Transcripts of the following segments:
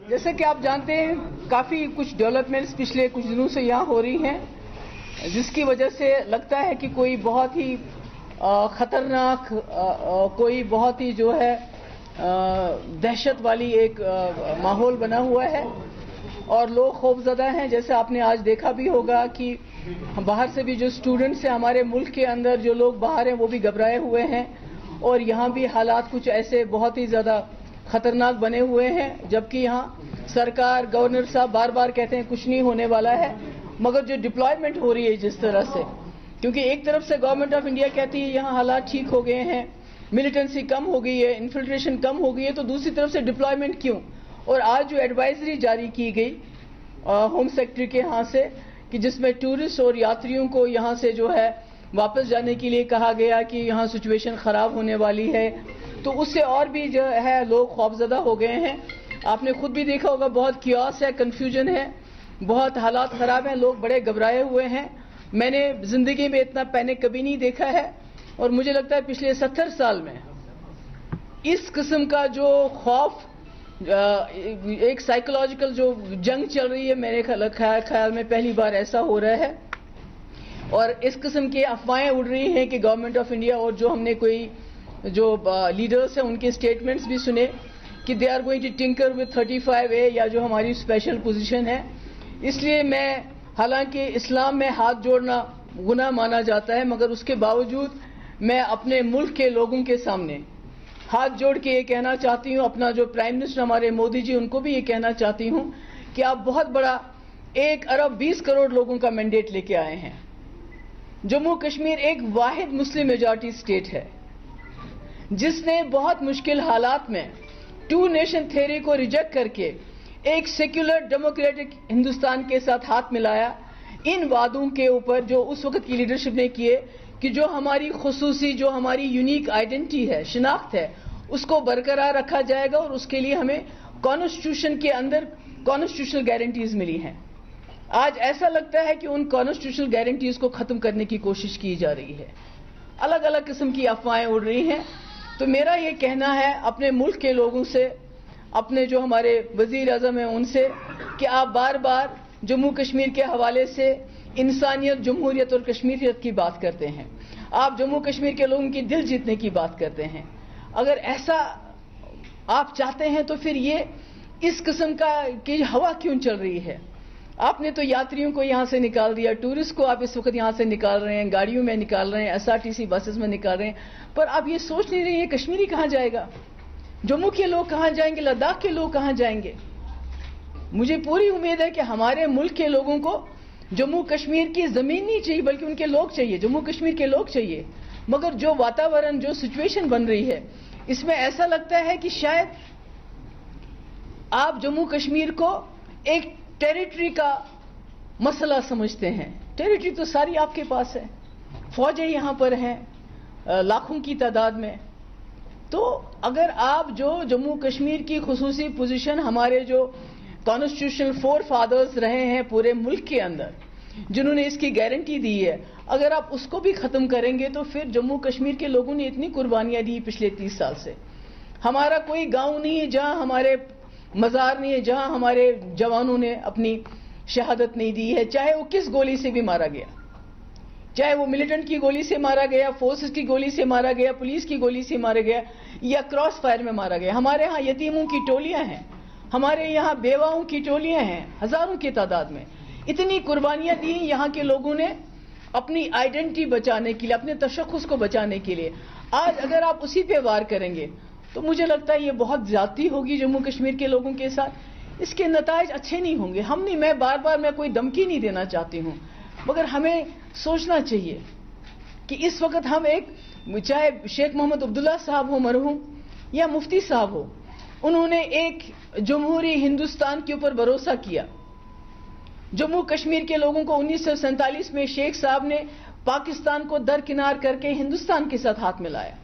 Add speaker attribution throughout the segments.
Speaker 1: جیسے کہ آپ جانتے ہیں کافی کچھ ڈیولپمنٹس پچھلے کچھ دنوں سے یہاں ہو رہی ہیں، جس کی وجہ سے لگتا ہے کہ کوئی بہت ہی خطرناک، کوئی بہت ہی جو ہے دہشت والی ایک ماحول بنا ہوا ہے اور لوگ خوف زدہ ہیں. جیسے آپ نے آج دیکھا بھی ہوگا کہ باہر سے بھی جو اسٹوڈنٹس ہیں ہمارے ملک کے اندر جو لوگ باہر ہیں وہ بھی گھبرائے ہوئے ہیں، اور یہاں بھی حالات کچھ ایسے بہت ہی زیادہ خطرناک بنے ہوئے ہیں، جبکہ یہاں سرکار گورنر صاحب بار بار کہتے ہیں کچھ نہیں ہونے والا ہے، مگر جو ڈپلائمنٹ ہو رہی ہے جس طرح سے، کیونکہ ایک طرف سے گورنمنٹ آف انڈیا کہتی ہے یہاں حالات ٹھیک ہو گئے ہیں، ملیٹنسی کم ہو گئی ہے، انفلٹریشن کم ہو گئی ہے، تو دوسری طرف سے ڈپلائمنٹ کیوں؟ اور آج جو ایڈوائزری جاری کی گئی ہوم سیکرٹری کے ہاں سے کہ جس میں ٹورسٹ اور یاتریوں کو یہاں سے جو ہے واپس جانے کے لیے کہا گیا کہ یہاں سچویشن خراب ہونے والی ہے، تو اس سے اور بھی جو ہے لوگ خوفزدہ ہو گئے ہیں. آپ نے خود بھی دیکھا ہوگا بہت کیوس ہے، کنفیوژن ہے، بہت حالات خراب ہیں، لوگ بڑے گھبرائے ہوئے ہیں. میں نے زندگی میں اتنا پینک کبھی نہیں دیکھا ہے، اور مجھے لگتا ہے پچھلے 70 سال میں اس قسم کا جو خوف، ایک سائیکولوجیکل جو جنگ چل رہی ہے، میرے خیال میں پہلی بار ایسا ہو رہا ہے. اور اس قسم کی افواہیں اڑ رہی ہیں کہ گورنمنٹ آف انڈیا، اور جو ہم نے کوئی جو لیڈرز ہیں ان کے اسٹیٹمنٹس بھی سنے کہ they are going to tinker with 35A یا جو ہماری اسپیشل پوزیشن ہے. اس لیے میں، حالانکہ اسلام میں ہاتھ جوڑنا گناہ مانا جاتا ہے، مگر اس کے باوجود میں اپنے ملک کے لوگوں کے سامنے ہاتھ جوڑ کے یہ کہنا چاہتی ہوں، اپنا جو پرائم منسٹر ہمارے مودی جی، ان کو بھی یہ کہنا چاہتی ہوں کہ آپ بہت بڑا 1 ارب 20 کروڑ لوگوں کا مینڈیٹ لے کے آئے ہیں. جموں کشمیر ایک واحد مسلم میجارٹی اسٹیٹ ہے جس نے بہت مشکل حالات میں 2 نیشن تھیوری کو ریجیکٹ کر کے ایک سیکولر ڈیموکریٹک ہندوستان کے ساتھ ہاتھ ملایا ان وعدوں کے اوپر جو اس وقت کی لیڈرشپ نے کیے کہ جو ہماری خصوصی، جو ہماری یونیک آئیڈینٹی ہے، شناخت ہے، اس کو برقرار رکھا جائے گا، اور اس کے لیے ہمیں کانسٹیٹیوشن کے اندر کانسٹیٹیوشنل گارنٹیز ملی ہیں. آج ایسا لگتا ہے کہ ان کانسٹیٹیوشنل گارنٹیز کو ختم کرنے کی کوشش کی جا رہی ہے، الگ الگ قسم کی افواہیں اڑ رہی ہیں. تو میرا یہ کہنا ہے اپنے ملک کے لوگوں سے، اپنے جو ہمارے وزیر اعظم ہیں ان سے، کہ آپ بار بار جموں کشمیر کے حوالے سے انسانیت، جمہوریت اور کشمیریت کی بات کرتے ہیں، آپ جموں کشمیر کے لوگوں کی دل جیتنے کی بات کرتے ہیں. اگر ایسا آپ چاہتے ہیں تو پھر یہ اس قسم کی ہوا کیوں چل رہی ہے؟ آپ نے تو یاتریوں کو یہاں سے نکال دیا، ٹورسٹ کو آپ اس وقت یہاں سے نکال رہے ہیں، گاڑیوں میں نکال رہے ہیں، SRTC بسز میں نکال رہے ہیں، پر آپ یہ سوچ نہیں رہے ہیں کشمیری کہاں جائے گا، جموں کے لوگ کہاں جائیں گے، لداخ کے لوگ کہاں جائیں گے. مجھے پوری امید ہے کہ ہمارے ملک کے لوگوں کو جموں کشمیر کی زمین نہیں چاہیے، بلکہ ان کے لوگ چاہیے، جموں کشمیر کے لوگ چاہیے. مگر جو واتاورن، جو سچویشن بن رہی ہے، اس میں ایسا لگتا ہے کہ شاید آپ جموں کشمیر کو ایک ٹیریٹری کا مسئلہ سمجھتے ہیں. ٹیریٹری تو ساری آپ کے پاس ہے، فوجیں یہاں پر ہیں لاکھوں کی تعداد میں. تو اگر آپ جو جموں کشمیر کی خصوصی پوزیشن، ہمارے جو کانسٹیٹیوشنل 4 فادرز رہے ہیں پورے ملک کے اندر، جنہوں نے اس کی گارنٹی دی ہے، اگر آپ اس کو بھی ختم کریں گے تو پھر جموں کشمیر کے لوگوں نے اتنی قربانیاں دی پچھلے 30 سال سے. ہمارا کوئی گاؤں نہیں ہے جہاں ہمارے مزار نہیں ہے، جہاں ہمارے جوانوں نے اپنی شہادت نہیں دی ہے، چاہے وہ کس گولی سے بھی مارا گیا، چاہے وہ ملیٹنٹ کی گولی سے مارا گیا، فورسز کی گولی سے مارا گیا، پولیس کی گولی سے مارا گیا، یا کراس فائر میں مارا گیا. ہمارے ہاں یتیموں کی ٹولیاں ہیں، ہمارے یہاں بیواؤں کی ٹولیاں ہیں ہزاروں کی تعداد میں. اتنی قربانیاں دی یہاں کے لوگوں نے اپنی آئیڈینٹی بچانے کے لیے، اپنے تشخص کو بچانے کے لیے. آج اگر آپ اسی پہ وار کریں گے تو مجھے لگتا ہے یہ بہت زیادتی ہوگی جموں کشمیر کے لوگوں کے ساتھ، اس کے نتائج اچھے نہیں ہوں گے. میں بار بار کوئی دھمکی نہیں دینا چاہتی ہوں، مگر ہمیں سوچنا چاہیے کہ اس وقت ہم چاہے شیخ محمد عبداللہ صاحب ہو مرحوم یا مفتی صاحب ہو، انہوں نے ایک جمہوری ہندوستان کے اوپر بھروسہ کیا. جموں کشمیر کے لوگوں کو 1947 میں شیخ صاحب نے پاکستان کو درکنار کر کے ہندوستان کے ساتھ ہاتھ ملایا،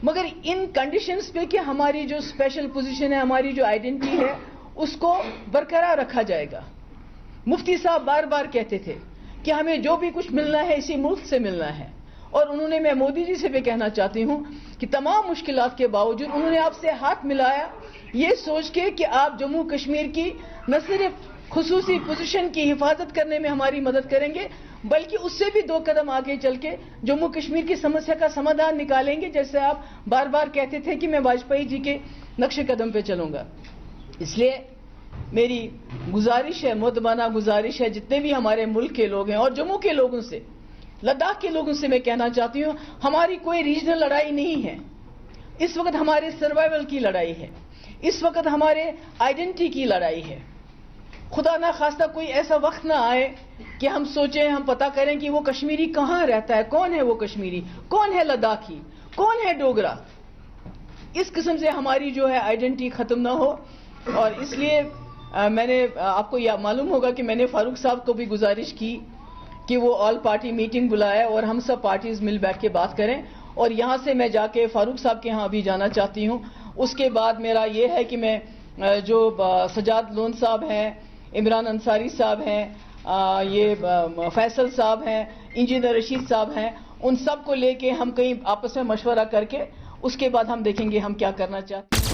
Speaker 1: مگر ان کنڈیشنز پہ کہ ہماری جو اسپیشل پوزیشن ہے، ہماری جو آئیڈینٹی ہے، اس کو برقرار رکھا جائے گا. مفتی صاحب بار بار کہتے تھے کہ ہمیں جو بھی کچھ ملنا ہے اسی ملک سے ملنا ہے، اور انہوں نے, میں مودی جی سے بھی کہنا چاہتی ہوں کہ تمام مشکلات کے باوجود انہوں نے آپ سے ہاتھ ملایا یہ سوچ کے کہ آپ جموں کشمیر کی نہ صرف خصوصی پوزیشن کی حفاظت کرنے میں ہماری مدد کریں گے بلکہ اس سے بھی 2 قدم آگے چل کے جموں کشمیر کی سمسیا کا سمادھان نکالیں گے, جیسے آپ بار بار کہتے تھے کہ میں واجپئی جی کے نقش قدم پہ چلوں گا. اس لیے میری گزارش ہے, مؤدبانہ گزارش ہے, جتنے بھی ہمارے ملک کے لوگ ہیں اور جموں کے لوگوں سے, لداخ کے لوگوں سے میں کہنا چاہتی ہوں, ہماری کوئی ریجنل لڑائی نہیں ہے. اس وقت ہمارے سروائیول کی لڑائی ہے, اس وقت ہمارے آئیڈینٹی کی لڑائی ہے. خدا نہ خواستہ کوئی ایسا وقت نہ آئے کہ ہم سوچیں, ہم پتہ کریں کہ وہ کشمیری کہاں رہتا ہے, کون ہے وہ کشمیری, کون ہے لداخی, کون ہے ڈوگرا. اس قسم سے ہماری جو ہے آئیڈینٹی ختم نہ ہو. اور اس لیے میں نے, آپ کو یہ معلوم ہوگا کہ میں نے فاروق صاحب کو بھی گزارش کی کہ وہ آل پارٹی میٹنگ بلائے اور ہم سب پارٹیز مل بیٹھ کے بات کریں. اور یہاں سے میں جا کے فاروق صاحب کے ہاں ابھی جانا چاہتی ہوں. اس کے بعد میرا یہ ہے کہ میں جو سجاد لون صاحب ہیں, عمران انصاری صاحب ہیں, یہ فیصل صاحب ہیں, انجینئر رشید صاحب ہیں, ان سب کو لے کے ہم کہیں آپس میں مشورہ کر کے اس کے بعد ہم دیکھیں گے ہم کیا کرنا چاہتے ہیں.